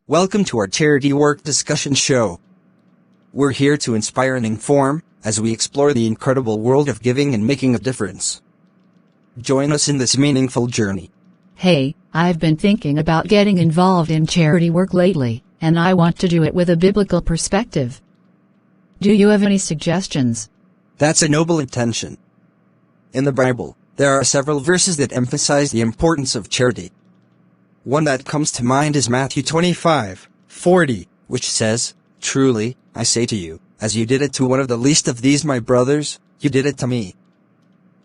Welcome to our charity work discussion show. We're here to inspire and inform, as we explore the incredible world of giving and making a difference. Join us in this meaningful journey. Hey, I've been thinking about getting involved in charity work lately, and I want to do it with a biblical perspective. Do you have any suggestions? That's a noble intention. In the Bible, there are several verses that emphasize the importance of charity. One that comes to mind is Matthew 25:40, which says, "Truly, I say to you, as you did it to one of the least of these my brothers, you did it to me."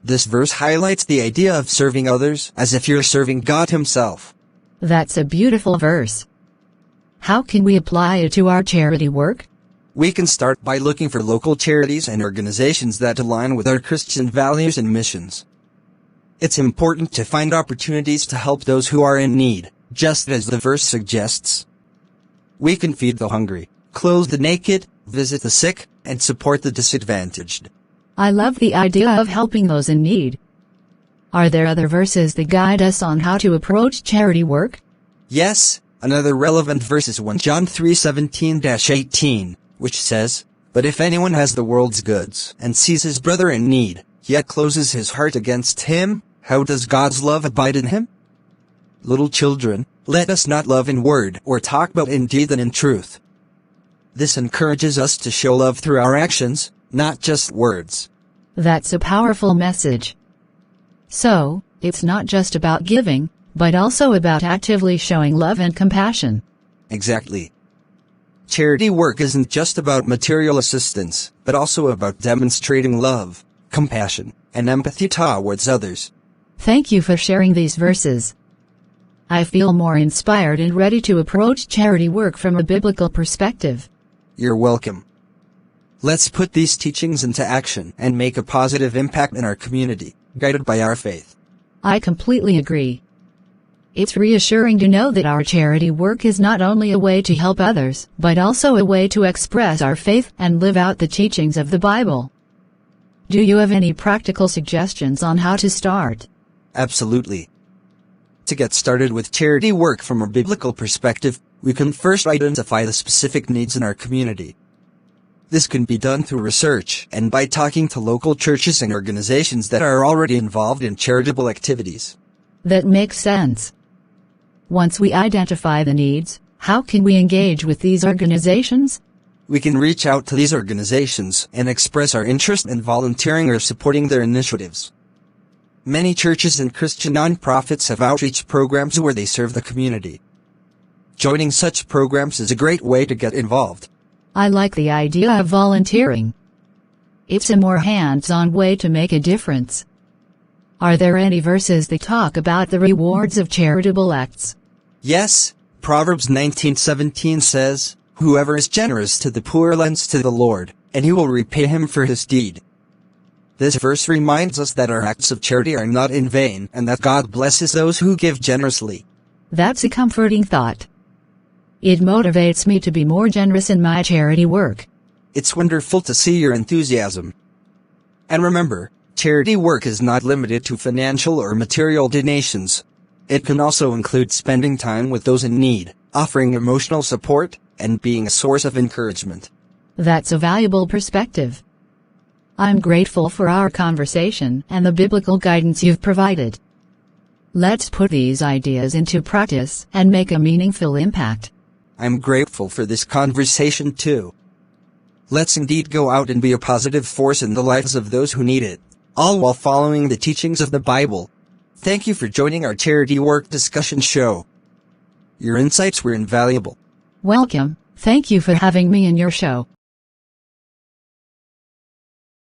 This verse highlights the idea of serving others as if you're serving God Himself. That's a beautiful verse. How can we apply it to our charity work? We can start by looking for local charities and organizations that align with our Christian values and missions. It's important to find opportunities to help those who are in need, just as the verse suggests. We can feed the hungry, clothe the naked, visit the sick, and support the disadvantaged. I love the idea of helping those in need. Are there other verses that guide us on how to approach charity work? Yes, another relevant verse is 1 John 3:17-18, which says, "But if anyone has the world's goods and sees his brother in need, yet closes his heart against him, how does God's love abide in him? Little children, let us not love in word or talk, but in deed and in truth." This encourages us to show love through our actions, not just words. That's a powerful message. So, it's not just about giving, but also about actively showing love and compassion. Exactly. Charity work isn't just about material assistance, but also about demonstrating love, compassion, and empathy towards others. Thank you for sharing these verses. I feel more inspired and ready to approach charity work from a biblical perspective. You're welcome. Let's put these teachings into action and make a positive impact in our community, guided by our faith. I completely agree. It's reassuring to know that our charity work is not only a way to help others, but also a way to express our faith and live out the teachings of the Bible. Do you have any practical suggestions on how to start? Absolutely. To get started with charity work from a biblical perspective, we can first identify the specific needs in our community. This can be done through research and by talking to local churches and organizations that are already involved in charitable activities. That makes sense. Once we identify the needs, how can we engage with these organizations? We can reach out to these organizations and express our interest in volunteering or supporting their initiatives. Many churches and Christian nonprofits have outreach programs where they serve the community. Joining such programs is a great way to get involved. I like the idea of volunteering. It's a more hands-on way to make a difference. Are there any verses that talk about the rewards of charitable acts? Yes, Proverbs 19:17 says, "Whoever is generous to the poor lends to the Lord, and He will repay him for his deed." This verse reminds us that our acts of charity are not in vain and that God blesses those who give generously. That's a comforting thought. It motivates me to be more generous in my charity work. It's wonderful to see your enthusiasm. And remember, charity work is not limited to financial or material donations. It can also include spending time with those in need, offering emotional support, and being a source of encouragement. That's a valuable perspective. I'm grateful for our conversation and the biblical guidance you've provided. Let's put these ideas into practice and make a meaningful impact. I'm grateful for this conversation too. Let's indeed go out and be a positive force in the lives of those who need it, all while following the teachings of the Bible. Thank you for joining our charity work discussion show. Your insights were invaluable. Welcome. Thank you for having me in your show.